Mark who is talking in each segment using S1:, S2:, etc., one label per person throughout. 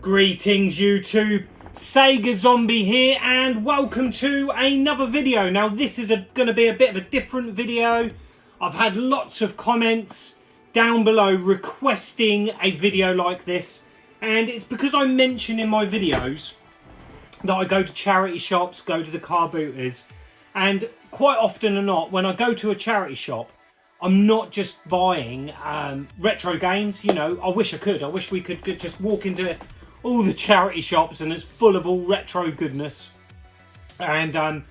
S1: Greetings YouTube, Sega Zombie here and welcome to another video. Now this is going to be a bit of a different video. I've had lots of comments down below requesting a video like this, and it's because I mention in my videos that I go to charity shops, go to the car booters, and quite often or not when I go to a charity shop I'm not just buying retro games. You know, I wish I could. I wish we could just walk into all the charity shops and it's full of all retro goodness and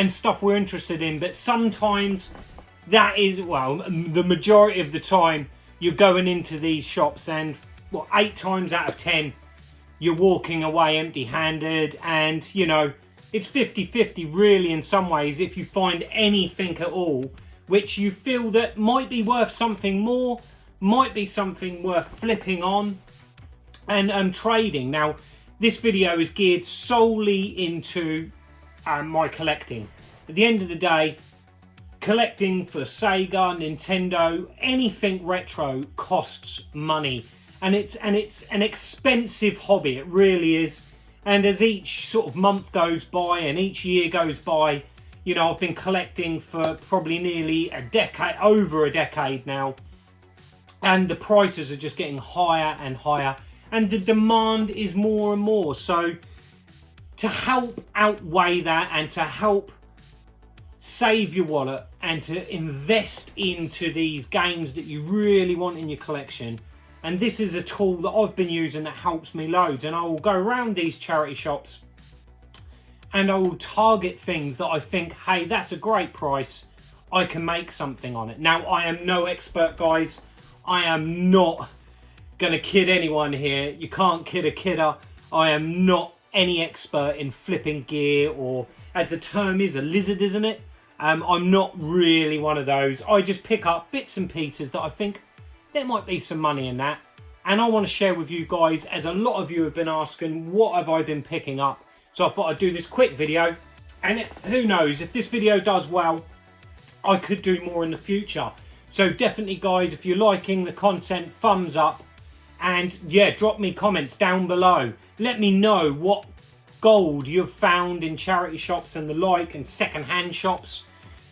S1: stuff we're interested in. But sometimes that is, well, the majority of the time you're going into these shops and 8 times out of 10 you're walking away empty-handed, and you know, it's 50-50 really in some ways if you find anything at all which you feel that might be worth something more, might be something worth flipping on and trading. Now, this video is geared solely into my collecting. At the end of the day, collecting for Sega, Nintendo, anything retro costs money, and it's an expensive hobby. It really is. And as each sort of month goes by and each year goes by, you know, I've been collecting for probably nearly a decade, over a decade now, and the prices are just getting higher and higher, and the demand is more and more. So to help outweigh that and to help save your wallet and to invest into these games that you really want in your collection, and this is a tool that I've been using that helps me loads, and I will go around these charity shops and I will target things that I think, hey, that's a great price, I can make something on it. Now, I am no expert, guys. I am not going to kid anyone here. You can't kid a kidder. I am not any expert in flipping gear, or, as the term is, a lizard, isn't it? I'm not really one of those. I just pick up bits and pieces that I think there might be some money in that. And I want to share with you guys, as a lot of you have been asking, what have I been picking up? So I thought I'd do this quick video, and who knows, if this video does well, I could do more in the future. So definitely, guys, if you're liking the content, thumbs up, and yeah, drop me comments down below. Let me know what gold you've found in charity shops and the like, and second-hand shops.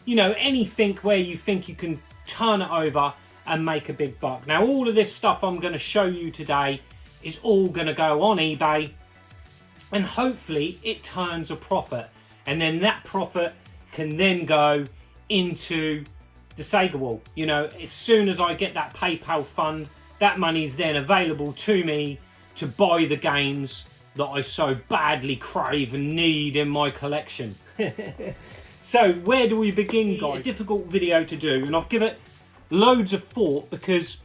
S1: You know, anything where you think you can turn it over and make a big buck. Now, all of this stuff I'm going to show you today is all going to go on eBay, and hopefully it turns a profit, and then that profit can then go into the Sega wall. You know, as soon as I get that PayPal fund, that money's then available to me to buy the games that I so badly crave and need in my collection. So where do we begin, guys? A difficult video to do, and I've given it loads of thought because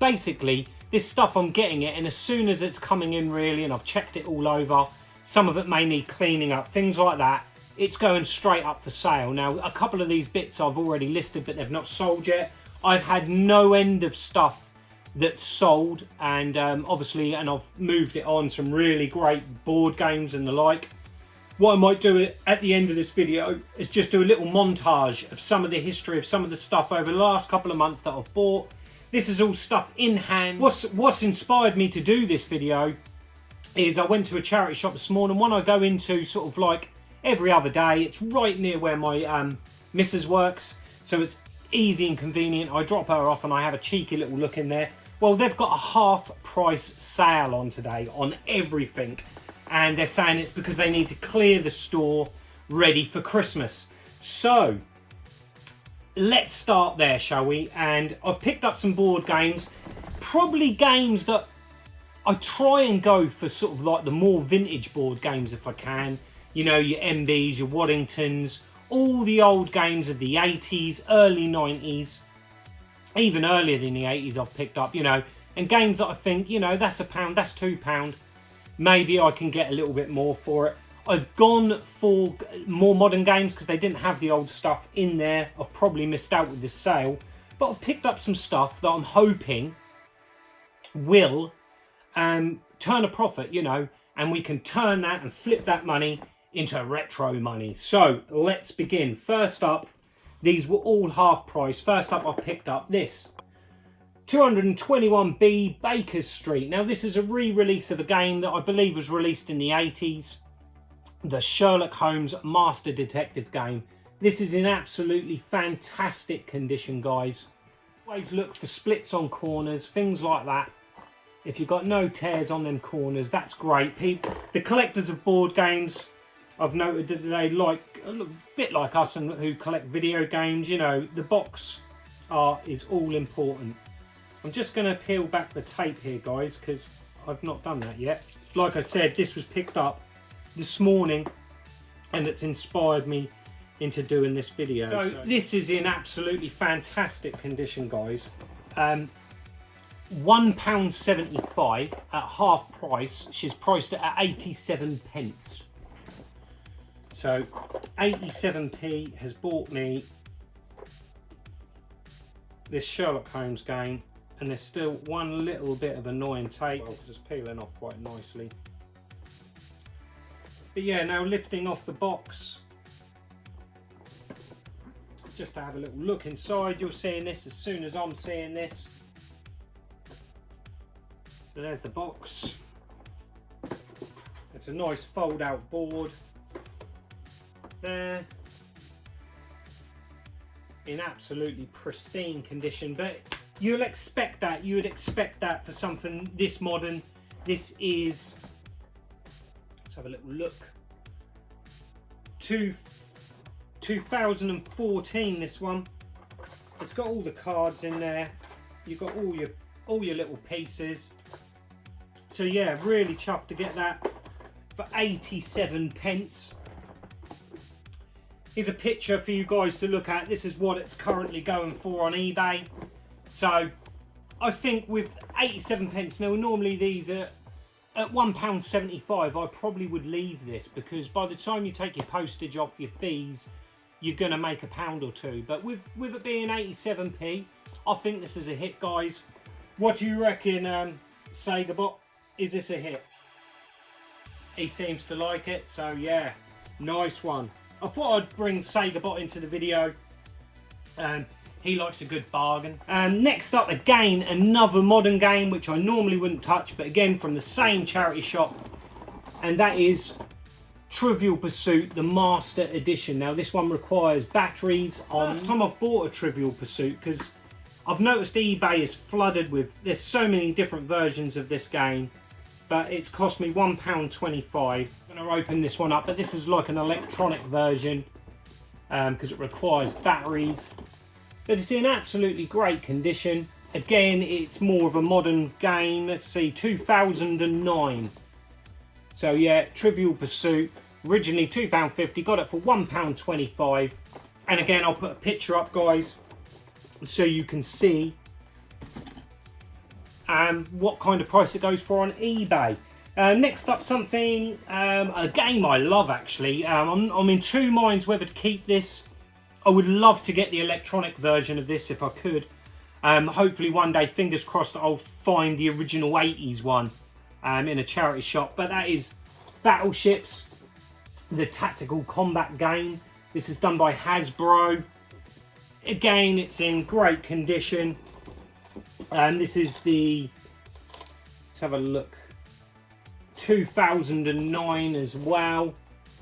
S1: basically this stuff I'm getting it, and as soon as it's coming in really, and I've checked it all over, some of it may need cleaning up, things like that, it's going straight up for sale. Now, a couple of these bits I've already listed, but they've not sold yet. I've had no end of stuff that's sold, and obviously, and I've moved it on, some really great board games and the like. What I might do at the end of this video is just do a little montage of some of the history of some of the stuff over the last couple of months that I've bought. This is all stuff in hand. What's inspired me to do this video is I went to a charity shop this morning, one I go into sort of like every other day. It's right near where my missus works, so it's easy and convenient. I drop her off and I have a cheeky little look in there. Well, they've got a half price sale on today on everything, and they're saying it's because they need to clear the store ready for Christmas. So let's start there, shall we? And I've picked up some board games, probably games that I try and go for sort of like the more vintage board games if I can. You know, your MBs, your Waddingtons, all the old games of the 80s, early 90s, even earlier than the 80s I've picked up, you know, and games that I think, you know, that's £1, that's £2. Maybe I can get a little bit more for it. I've gone for more modern games because they didn't have the old stuff in there. I've probably missed out with this sale, but I've picked up some stuff that I'm hoping will turn a profit, you know, and we can turn that and flip that money into retro money. So let's begin. First up, these were all half price. First up, I picked up this 221B Baker Street. Now this is a re-release of a game that I believe was released in the 80s. The Sherlock Holmes Master Detective game. This is in absolutely fantastic condition, guys. Always look for splits on corners, things like that. If you've got no tears on them corners, that's great. The collectors of board games, I've noted that they like, a bit like us and who collect video games, you know, the box art is all important. I'm just going to peel back the tape here, guys, because I've not done that yet. Like I said, this was picked up this morning and it's inspired me into doing this video. So this is in absolutely fantastic condition, guys. £1.75 at half price. She's priced at 87p. So 87p has bought me this Sherlock Holmes game, and there's still one little bit of annoying tape. Well, it's peeling off quite nicely. But yeah, now lifting off the box, just to have a little look inside. You're seeing this as soon as I'm seeing this. So there's the box. It's a nice fold out board there, in absolutely pristine condition, but you'll expect that. You would expect that for something this modern. This is, let's have a little look, 2014, this one. It's got all the cards in there. You've got all your little pieces. So yeah, really chuffed to get that for 87p. Here's a picture for you guys to look at. This is what it's currently going for on eBay. So I think with 87p, now normally these are at £1.75, I probably would leave this, because by the time you take your postage off your fees, you're going to make £1 or two. But with it being 87p, I think this is a hit, guys. What do you reckon, Sega Bot? Is this a hit? He seems to like it, so yeah, nice one. I thought I'd bring Sega Bot into the video. He likes a good bargain. Next up, again, another modern game, which I normally wouldn't touch, but again, from the same charity shop. And that is Trivial Pursuit, the Master Edition. Now, this one requires batteries. Last time I've bought a Trivial Pursuit, because I've noticed eBay is flooded with, there's so many different versions of this game, but it's cost me £1.25. I'm going to open this one up, but this is like an electronic version, because it requires batteries. But it's in absolutely great condition. Again, it's more of a modern game. Let's see, 2009. So yeah, Trivial Pursuit, originally £2.50, got it for £1.25. And again, I'll put a picture up, guys, so you can see what kind of price it goes for on eBay. Next up, something, a game I love actually. I'm in two minds whether to keep this. I would love to get the electronic version of this if I could. Hopefully one day, fingers crossed, I'll find the original 80s one in a charity shop. But that is Battleships, the tactical combat game. This is done by Hasbro. Again, it's in great condition. This is the, let's have a look, 2009 as well.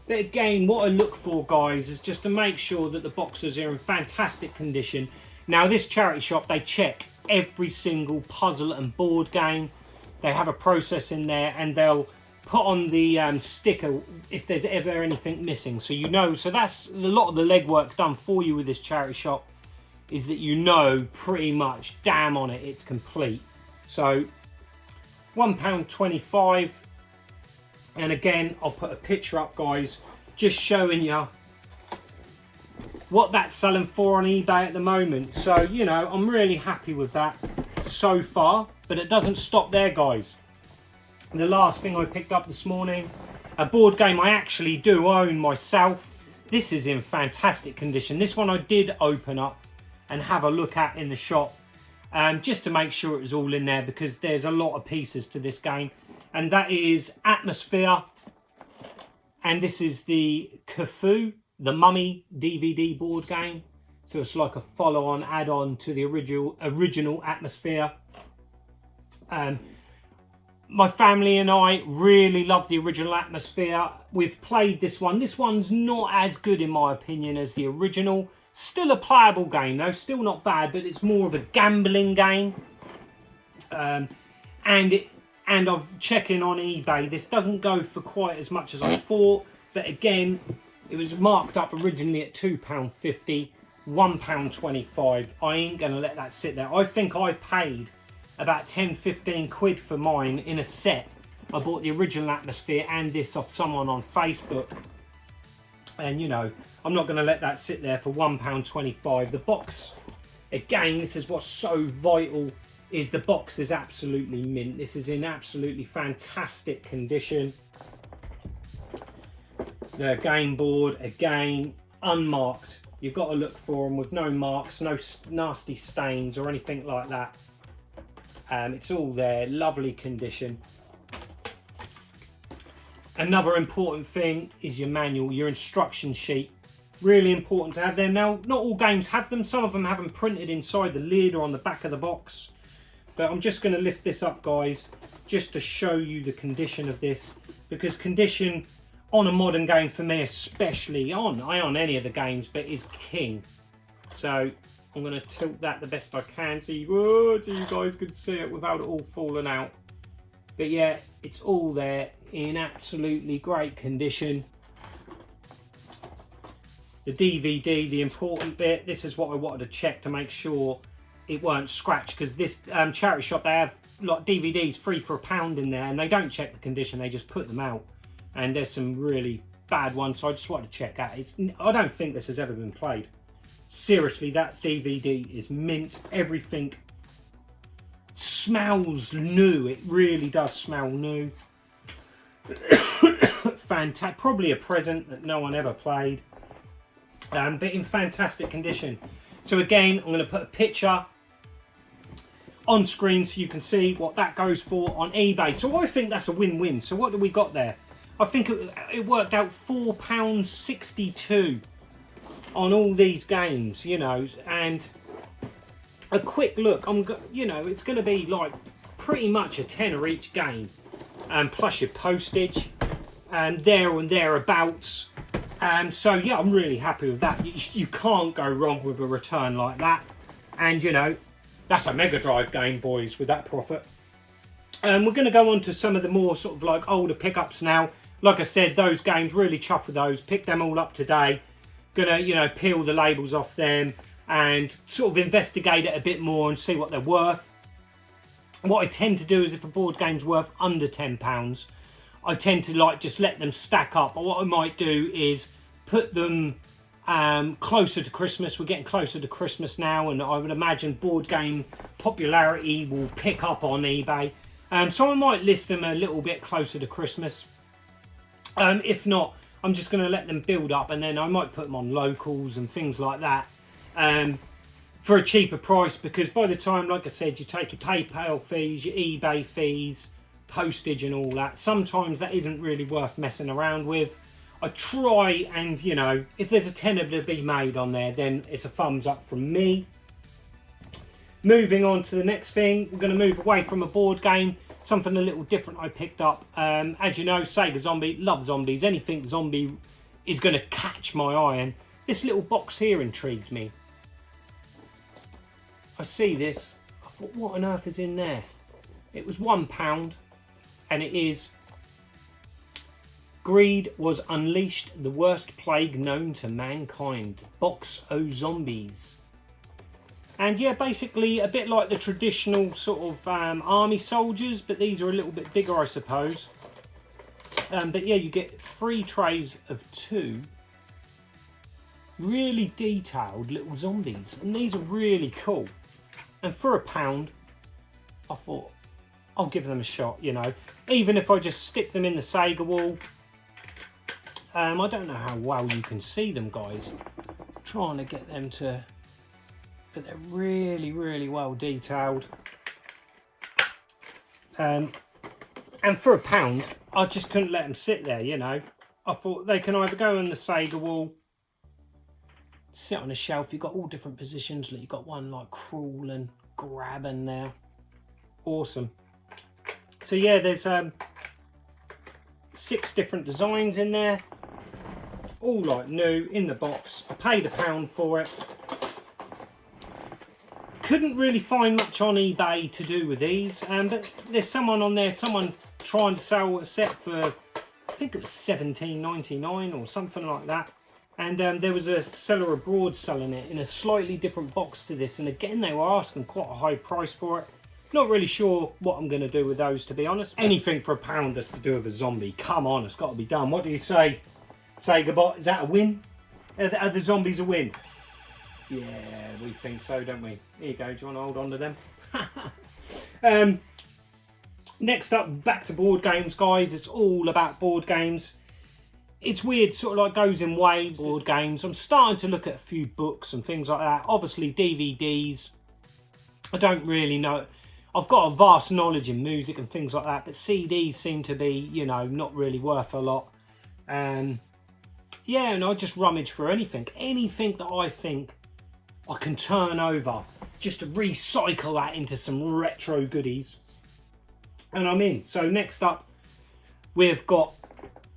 S1: But again, what I look for, guys, is just to make sure that the boxes are in fantastic condition. Now, this charity shop, they check every single puzzle and board game. They have a process in there, and they'll put on the sticker if there's ever anything missing. So you know, so that's a lot of the legwork done for you with this charity shop, is that you know pretty much, damn on it, it's complete. So £1.25. And again, I'll put a picture up, guys, just showing you what that's selling for on eBay at the moment. So, you know, I'm really happy with that so far. But it doesn't stop there, guys. The last thing I picked up this morning, a board game I actually do own myself. This is in fantastic condition. This one I did open up and have a look at in the shop, just to make sure it was all in there, because there's a lot of pieces to this game. And that is Atmosphere. And this is the Cthulhu, the Mummy DVD board game. So it's like a follow-on, add-on to the original Atmosphere. My family and I really love the original Atmosphere. We've played this one. This one's not as good in my opinion as the original. Still a playable game though, still not bad, but it's more of a gambling game. And I'm checking on eBay. This doesn't go for quite as much as I thought, but again, it was marked up originally at £2.50, £1.25. I ain't gonna let that sit there. I think I paid about 10-15 quid for mine in a set. I bought the original Atmosphere and this off someone on Facebook, and you know, I'm not going to let that sit there for £1.25. The box, again, this is what's so vital, is the box is absolutely mint. This is in absolutely fantastic condition. The game board, again, unmarked. You've got to look for them with no marks, no nasty stains or anything like that. It's all there, lovely condition. Another important thing is your manual, your instruction sheet. Really important to have them. Now, not all games have them. Some of them have them printed inside the lid or on the back of the box. But I'm just going to lift this up, guys, just to show you the condition of this. Because condition on a modern game, for me especially, on any of the games, but is king. So I'm going to tilt that the best I can so you guys can see it without it all falling out. But yeah, it's all there in absolutely great condition. The DVD, the important bit, this is what I wanted to check to make sure it weren't scratched, because this charity shop, they have like DVDs free for £1 in there, and they don't check the condition, they just put them out. And there's some really bad ones, so I just wanted to check that. I don't think this has ever been played. Seriously, that DVD is mint. Everything smells new. It really does smell new. Fantastic. Probably a present that no one ever played. But in fantastic condition. So again, I'm going to put a picture on screen so you can see what that goes for on eBay. So I think that's a win-win. So what do we got there? I think it worked out £4.62 on all these games, you know, and a quick look, you know, it's going to be like pretty much a tenner each game, plus your postage, and thereabouts. So yeah, I'm really happy with that. You can't go wrong with a return like that, and you know, that's a Mega Drive game, boys, with that profit. We're going to go on to some of the more sort of like older pickups now. Like I said, those games, really chuffed with those. Pick them all up today. Gonna, you know, peel the labels off them and sort of investigate it a bit more and see what they're worth. What I tend to do is if a board game's worth under £10, I tend to like just let them stack up. But what I might do is put them closer to Christmas. We're getting closer to Christmas now, and I would imagine board game popularity will pick up on eBay. So I might list them a little bit closer to Christmas. If not, I'm just going to let them build up, and then I might put them on locals and things like that for a cheaper price, because by the time, like I said, you take your PayPal fees, your eBay fees, postage and all that, sometimes that isn't really worth messing around with. I try and, you know, if there's a tenner to be made on there, then it's a thumbs up from me. Moving on to the next thing, we're going to move away from a board game. Something a little different I picked up. As you know, Sega Zombie, love zombies. Anything zombie is going to catch my eye. And this little box here intrigued me. I see this. I thought, what on earth is in there? It was £1, and it is Greed Was Unleashed, the worst plague known to mankind. Box o' Zombies. And yeah, basically a bit like the traditional sort of army soldiers, but these are a little bit bigger, I suppose. But yeah, you get 3 trays of 2 really detailed little zombies, and these are really cool. And for £1, I thought I'll give them a shot, you know. Even if I just stick them in the Sega wall. I don't know how well you can see them, guys. I'm trying to get them to... But they're really, really well detailed. And for £1, I just couldn't let them sit there, you know. I thought they can either go on the Sega wall, sit on a shelf. You've got all different positions. You've got one like crawl and grab in there. Awesome. So yeah, there's 6 different designs in there, all like new in the box. I paid £1 for it. Couldn't really find much on eBay to do with these, but there's someone on there, someone trying to sell a set for, I think it was $17.99 or something like that. And there was a seller abroad selling it in a slightly different box to this, and again they were asking quite a high price for it. Not really sure what I'm going to do with those, to be honest. Anything for £1 that's to do with a zombie, come on, it's got to be done. What do you say, Sega? Is that a win? Are the zombies a win? Yeah, we think so, don't we? Here you go, do you want to hold on to them? Next up, back to board games, guys. It's all about board games. It's weird, sort of like goes in waves, board games. I'm starting to look at a few books and things like that. Obviously, DVDs. I don't really know. I've got a vast knowledge in music and things like that, but CDs seem to be, you know, not really worth a lot. Yeah, and I just rummage for anything that I think I can turn over just to recycle that into some retro goodies. And I'm in. So next up, we've got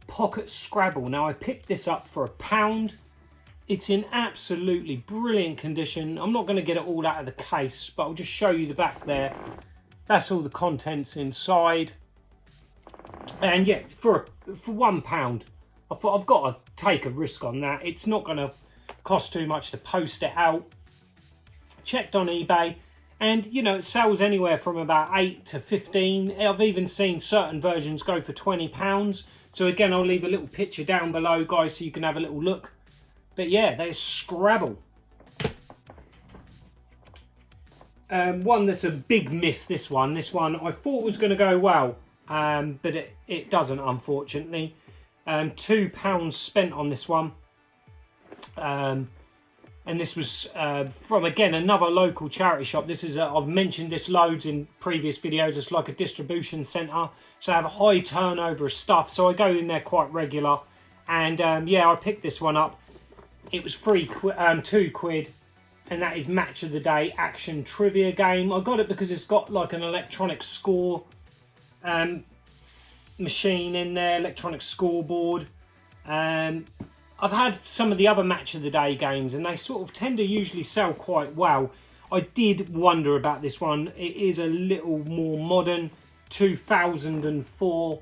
S1: Pocket Scrabble. Now I picked this up for £1. It's in absolutely brilliant condition. I'm not going to get it all out of the case, but I'll just show you the back there. That's all the contents inside. And yeah, for £1, I thought I've got to take a risk on that. It's not going to cost too much to post it out. Checked on eBay, and you know, it sells anywhere from about 8 to 15. I've even seen certain versions go for £20. So again, I'll leave a little picture down below, guys, so you can have a little look. But yeah, there's Scrabble. One that's a big miss, this one. This one I thought was going to go well, but it doesn't, unfortunately. £2 spent on this one. And this was from, again, another local charity shop. This is I've mentioned this loads in previous videos. It's like a distribution centre, so I have a high turnover of stuff, so I go in there quite regular. And yeah, I picked this one up. It was £2, and that is Match of the Day Action Trivia Game. I got it because it's got like an electronic score machine in there, electronic scoreboard. I've had some of the other Match of the Day games, and they sort of tend to usually sell quite well. I did wonder about this one. It is a little more modern, 2004.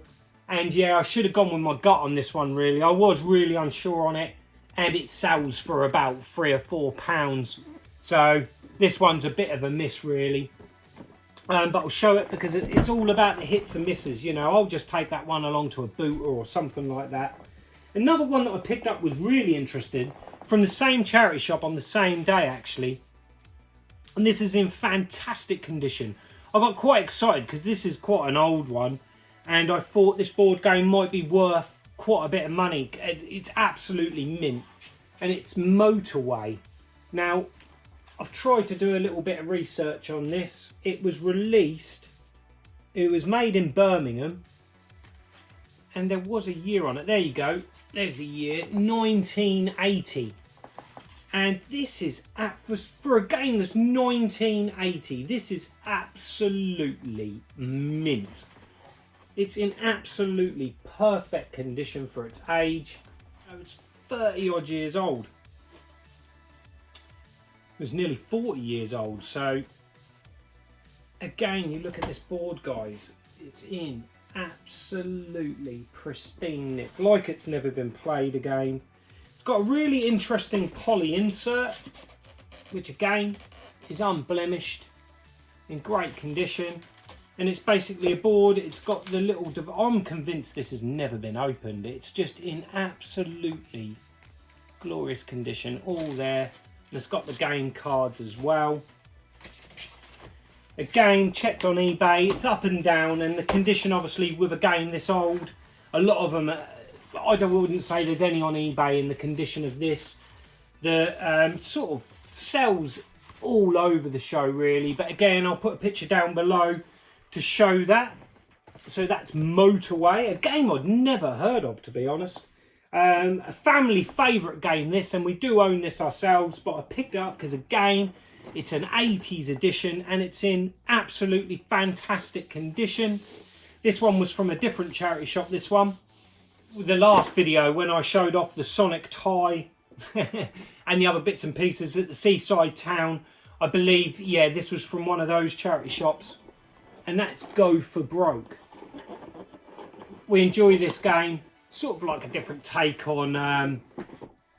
S1: And yeah, I should have gone with my gut on this one, really. I was really unsure on it, and it sells for about £3 or £4. So this one's a bit of a miss, really. But I'll show it because it's all about the hits and misses. You know, I'll just take that one along to a boot or something like that. Another one that I picked up was really interesting, from the same charity shop on the same day, actually. And this is in fantastic condition. I got quite excited because this is quite an old one, and I thought this board game might be worth quite a bit of money. It's absolutely mint, and it's Motorway. Now, I've tried to do a little bit of research on this. It was made in Birmingham, and there was a year on it. There you go. There's the year, 1980. And this is, for a game that's 1980, this is absolutely mint. It's in absolutely perfect condition for its age. It's 30 odd years old. It was nearly 40 years old. So again, you look at this board, guys, it's in absolutely pristine nick, like it's never been played again. It's got a really interesting poly insert, which again is unblemished, in great condition, and it's basically a board. It's got the little I'm convinced this has never been opened. It's just in absolutely glorious condition, all there, and it's got the game cards as well. Again, checked on eBay, it's up and down, and the condition, obviously, with a game this old, a lot of them, I wouldn't say there's any on eBay in the condition of this. The sort of sells all over the show, really, but again, I'll put a picture down below to show that. So that's Motorway, a game I'd never heard of, to be honest. A family favourite game this, and we do own this ourselves, but I picked it up because again, it's an 80s edition and it's in absolutely fantastic condition. This one was from a different charity shop, this one. The last video when I showed off the Sonic tie and the other bits and pieces at the seaside town, I believe, yeah, this was from one of those charity shops. And that's Go for Broke. We enjoy this game, sort of like a different take on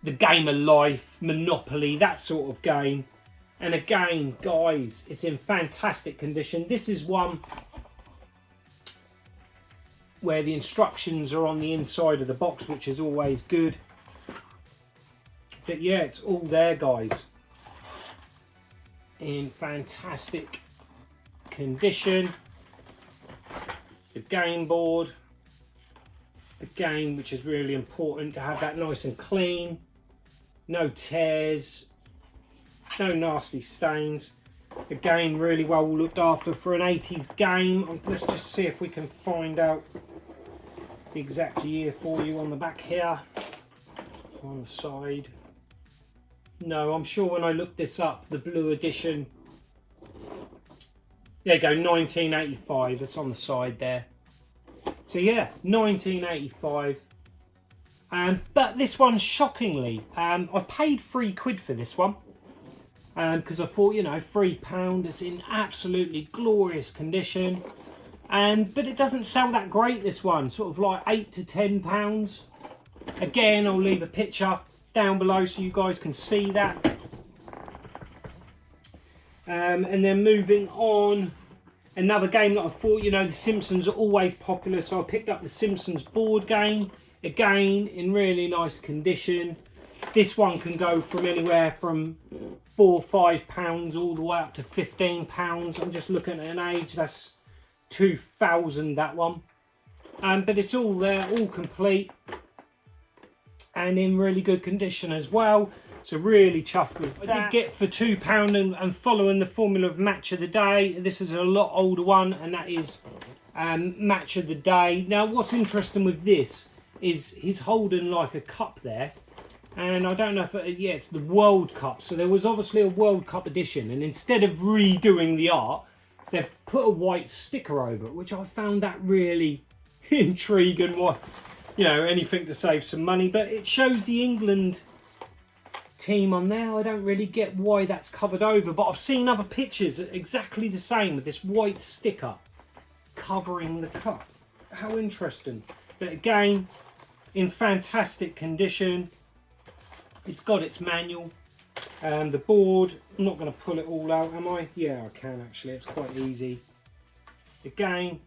S1: the game of life, Monopoly, that sort of game. And again, guys, it's in fantastic condition. This is one where the instructions are on the inside of the box, which is always good. But yeah, it's all there, guys, in fantastic condition. The game board, again, which is really important to have that nice and clean. No tears, no nasty stains. Again, really well looked after for an 80s game. Let's just see if we can find out the exact year for you on the back here. On the side. No, I'm sure when I looked this up, the blue edition. There you go, 1985. It's on the side there. So yeah, 1985. But this one, shockingly, I paid £3 for this one. Because I thought, you know, £3 is in absolutely glorious condition. But it doesn't sell that great, this one. Sort of like £8 to £10. Again, I'll leave a picture down below so you guys can see that. And then moving on, another game that I thought, you know, The Simpsons are always popular, so I picked up the Simpsons board game. Again, in really nice condition. This one can go from anywhere from £4 or £5 all the way up to £15. I'm just looking at an age, that's 2000, that one. But it's all there, all complete. And in really good condition as well. So really chuffed with that. I did get for £2 and following the formula of Match of the Day. This is a lot older one, and that is Match of the Day. Now what's interesting with this is he's holding like a cup there. And I don't know if yeah, it's the World Cup. So there was obviously a World Cup edition, and instead of redoing the art, they've put a white sticker over it, which I found that really intriguing. What, you know, anything to save some money. But it shows the England team on there. I don't really get why that's covered over, but I've seen other pictures exactly the same with this white sticker covering the cup. How interesting. But again, in fantastic condition. It's got its manual and the board. I'm not going to pull it all out, am I? Yeah, I can actually. It's quite easy. Again,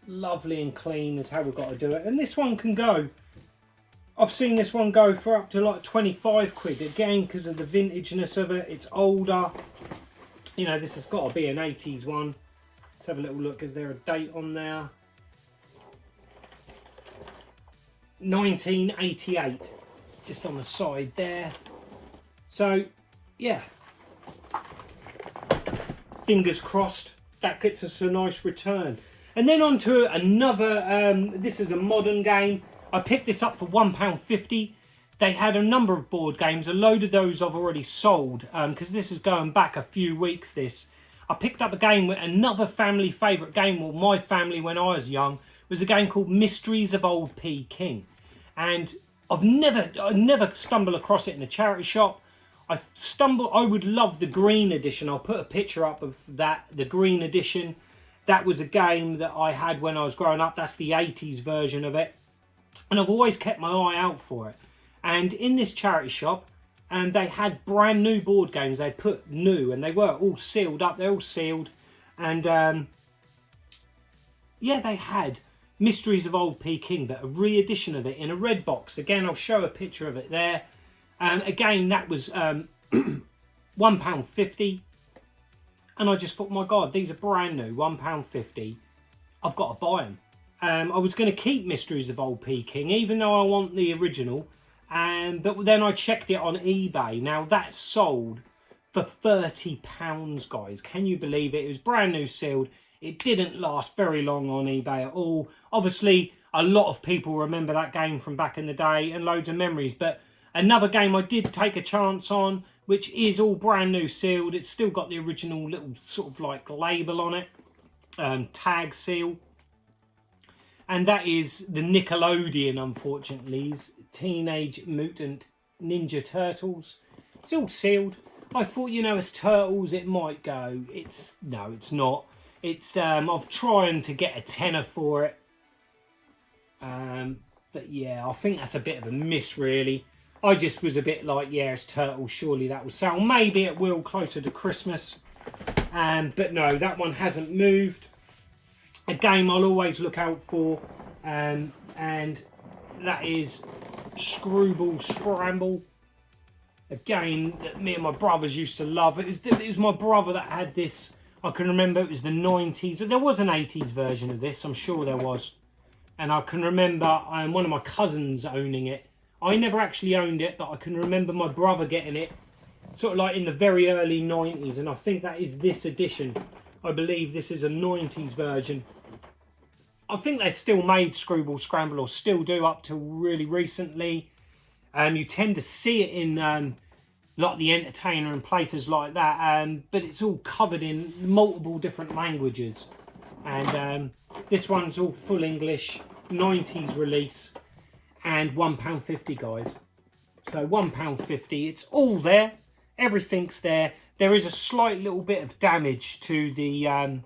S1: lovely and clean is how we've got to do it. And this one can go. I've seen this one go for up to like 25 quid. Again, because of the vintageness of it. It's older. You know, this has got to be an 80s one. Let's have a little look. Is there a date on there? 1988. Just on the side there. So, yeah. Fingers crossed. That gets us a nice return. And then on to another, this is a modern game. I picked this up for £1.50. They had a number of board games. A load of those I've already sold. Because this is going back a few weeks, this. I picked up a game, with another family favourite game. Well, my family when I was young. Was a game called Mysteries of Old Peking. And I've never stumbled across it in a charity shop. I would love the green edition. I'll put a picture up of that, the green edition. That was a game that I had when I was growing up. That's the 80s version of it. And I've always kept my eye out for it. And in this charity shop, and they had brand new board games. They put new, and they were all sealed up. They're all sealed. And yeah, they had Mysteries of Old Peking, but a re-edition of it in a red box. Again, I'll show a picture of it there. Again, that was £1.50. And I just thought, my God, these are brand new, £1.50. I've got to buy them. I was going to keep Mysteries of Old Peking, even though I want the original. But then I checked it on eBay. Now, that's sold for £30, guys. Can you believe it? It was brand new sealed. It didn't last very long on eBay at all. Obviously, a lot of people remember that game from back in the day and loads of memories. But another game I did take a chance on, which is all brand new sealed. It's still got the original little sort of like label on it, tag seal. And that is the Nickelodeon, unfortunately, Teenage Mutant Ninja Turtles. It's all sealed. I thought, you know, as Turtles it might go. No, it's not. It's I've trying to get a tenner for it. But yeah, I think that's a bit of a miss, really. I just was a bit like, yeah, it's Turtles, surely that will sell. Maybe it will closer to Christmas. But no, that one hasn't moved. A game I'll always look out for, and that is Screwball Scramble. A game that me and my brothers used to love. It was my brother that had this. I can remember it was the 90s. There was an 80s version of this, I'm sure there was. And I can remember one of my cousins owning it. I never actually owned it, but I can remember my brother getting it sort of like in the very early 90s. And I think that is this edition. I believe this is a 90s version. I think they still made Screwball Scramble, or still do up till really recently. You tend to see it in like The Entertainer and places like that. But it's all covered in multiple different languages. And this one's all full English, 90s release, and £1.50, guys. So £1.50, it's all there, everything's there. There is a slight little bit of damage to the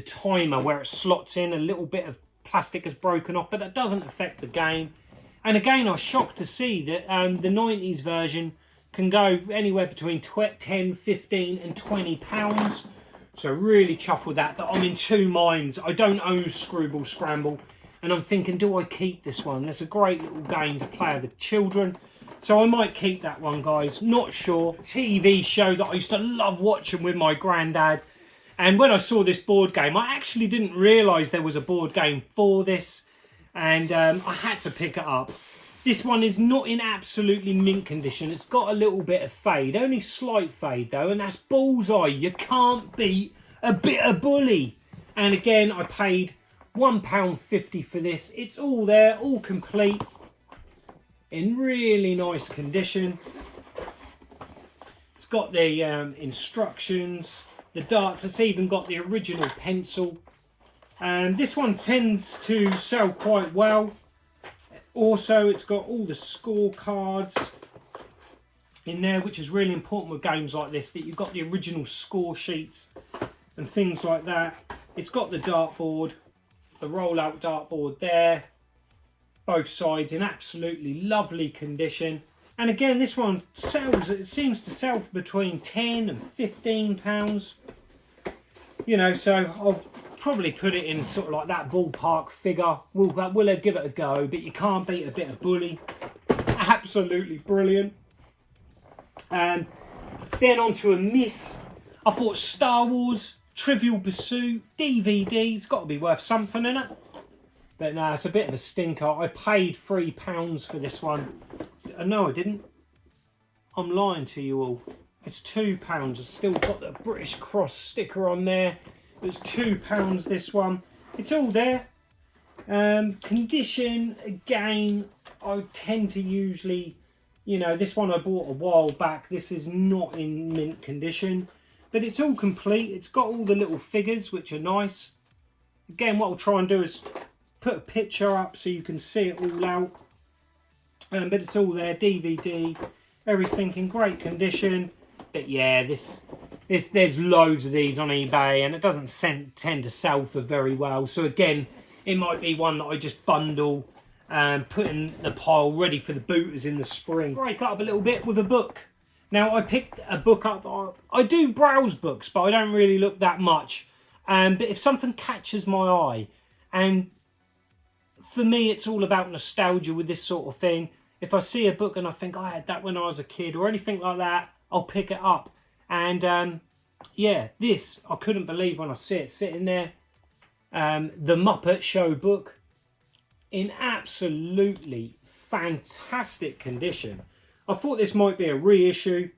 S1: timer where it slots in. A little bit of plastic has broken off, but that doesn't affect the game. And again, I was shocked to see that the 90s version can go anywhere between 10, 15 and £20. So really chuffed with that, but I'm in two minds. I don't own Screwball Scramble, and I'm thinking, do I keep this one? It's a great little game to play with the children. So I might keep that one, guys. Not sure. TV show that I used to love watching with my granddad. And when I saw this board game, I actually didn't realise there was a board game for this. And I had to pick it up. This one is not in absolutely mint condition. It's got a little bit of fade. Only slight fade, though. And that's Bullseye. You can't beat a bit of bully. And again, I paid £1.50 for this. It's all there, all complete. In really nice condition. It's got the instructions, the darts. It's even got the original pencil. This one tends to sell quite well. Also, it's got all the scorecards in there, which is really important with games like this, that you've got the original score sheets and things like that. It's got the dartboard, the roll-out dartboard there. Both sides in absolutely lovely condition. And again, this one sells, it seems to sell for between £10 and £15. You know, so I'll probably put it in sort of like that ballpark figure. We'll give it a go, but you can't beat a bit of bully. Absolutely brilliant. And then on to a miss. I thought Star Wars, Trivial Pursuit, DVD. It's got to be worth something, innit? But no, it's a bit of a stinker. I paid £3 for this one. No, I didn't. I'm lying to you all. It's £2. It's still got the British Cross sticker on there. It was £2 this one. It's all there. Condition, again, I tend to usually, you know, this one I bought a while back. This is not in mint condition. But it's all complete. It's got all the little figures, which are nice. Again, what I'll try and do is put a picture up so you can see it all out. But it's all there, DVD, everything in great condition. But yeah, there's loads of these on eBay, and it doesn't tend to sell for very well. So again, it might be one that I just bundle and put in the pile ready for the booters in the spring. Break up a little bit with a book. Now, I picked a book up. I do browse books, but I don't really look that much. But if something catches my eye, and for me, it's all about nostalgia with this sort of thing. If I see a book and I think I had that when I was a kid or anything like that, I'll pick it up. And yeah, this, I couldn't believe when I see it sitting there. The Muppet Show book in absolutely fantastic condition. I thought this might be a reissue,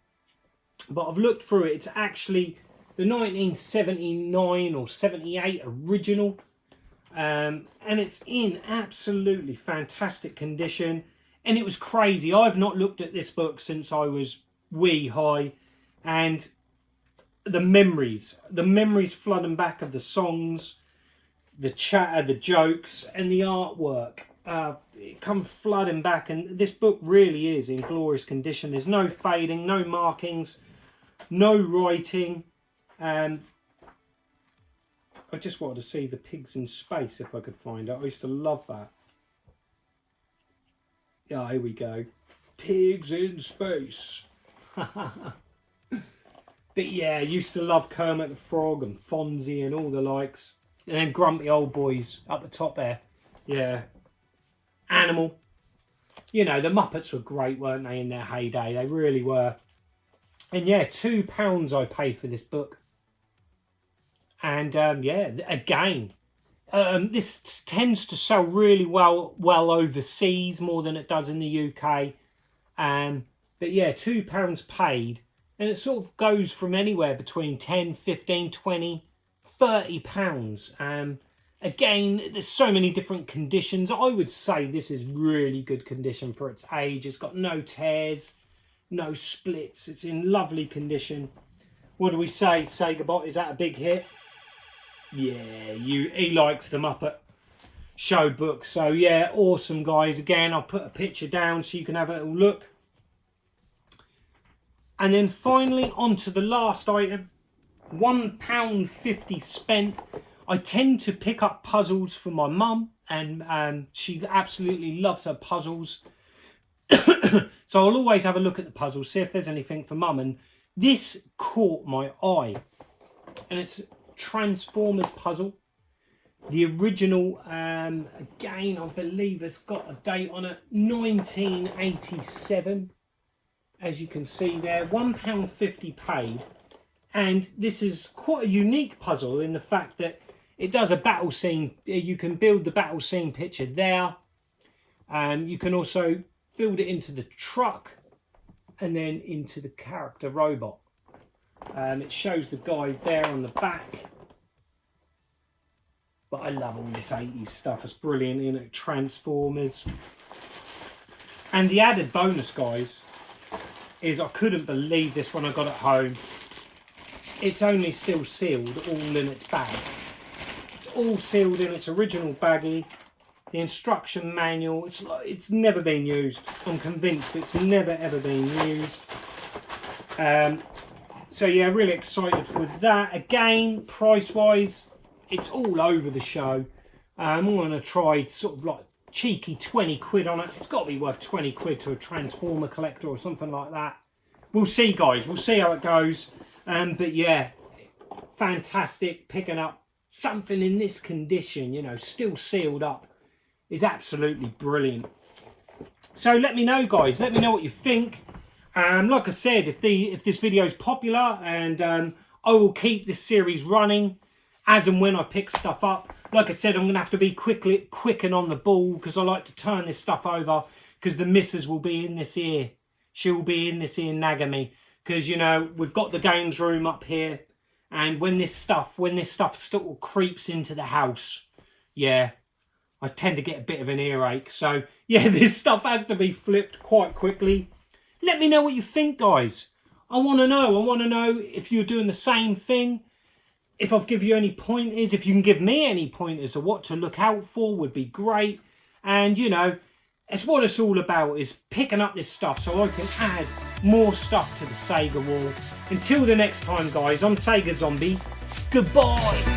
S1: but I've looked through it. It's actually the 1979 or 78 original. and it's in absolutely fantastic condition. And it was crazy. I've not looked at this book since I was wee high, and the memories flooding back of the songs, the chatter, the jokes, and the artwork. It come flooding back, and this book really is in glorious condition. There's no fading, no markings, no writing. I just wanted to see the pigs in space if I could find it. I used to love that. Yeah, here we go. Pigs in space. But yeah, I used to love Kermit the Frog and Fonzie and all the likes. And then Grumpy Old Boys up the top there. Yeah. Animal. You know, the Muppets were great, weren't they, in their heyday? They really were. And yeah, £2 I paid for this book. And yeah, again, this tends to sell really well overseas, more than it does in the UK. But yeah, £2 paid. And it sort of goes from anywhere between 10, 15, 20, £30. Again, there's so many different conditions. I would say this is really good condition for its age. It's got no tears, no splits. It's in lovely condition. What do we say, Sega? Is that a big hit? Yeah, he likes the Muppet Show book. So yeah, awesome, guys. Again, I'll put a picture down so you can have a little look. And then finally, on to the last item. £1.50 spent. I tend to pick up puzzles for my mum, and she absolutely loves her puzzles. So I'll always have a look at the puzzles, see if there's anything for mum. And this caught my eye. And it's Transformers puzzle. The original, again, I believe it's got a date on it, 1987. As you can see there, £1.50 paid. And this is quite a unique puzzle in the fact that it does a battle scene. You can build the battle scene picture there. You can also build it into the truck and then into the character robot. It shows the guy there on the back. But I love all this 80s stuff. It's brilliant, you know, Transformers. And the added bonus, guys, is I couldn't believe this when I got it home. It's only still sealed, all in its bag. It's all sealed in its original baggie. The instruction manual, it's never been used. I'm convinced it's never ever been used. So yeah, really excited with that. Again, price-wise, it's all over the show. I'm going to try sort of like cheeky 20 quid on it. It's got to be worth 20 quid to a Transformer collector or something like that. We'll see, guys. We'll see how it goes. But yeah, fantastic. Picking up something in this condition, you know, still sealed up, is absolutely brilliant. So let me know, guys. Let me know what you think. Like I said, if this video is popular, and I will keep this series running as and when I pick stuff up. Like I said, I'm going to have to be quick and on the ball, because I like to turn this stuff over, because the missus will be in this ear. She will be in this ear nagging me, because, you know, we've got the games room up here, and when this stuff still creeps into the house, yeah, I tend to get a bit of an earache. So yeah, this stuff has to be flipped quite quickly. Let me know what you think, guys. I want to know. I want to know if you're doing the same thing. If I've given you any pointers, if you can give me any pointers of what to look out for, would be great. And, you know, it's what it's all about, is picking up this stuff so I can add more stuff to the Sega wall. Until the next time, guys, I'm Sega Zombie. Goodbye.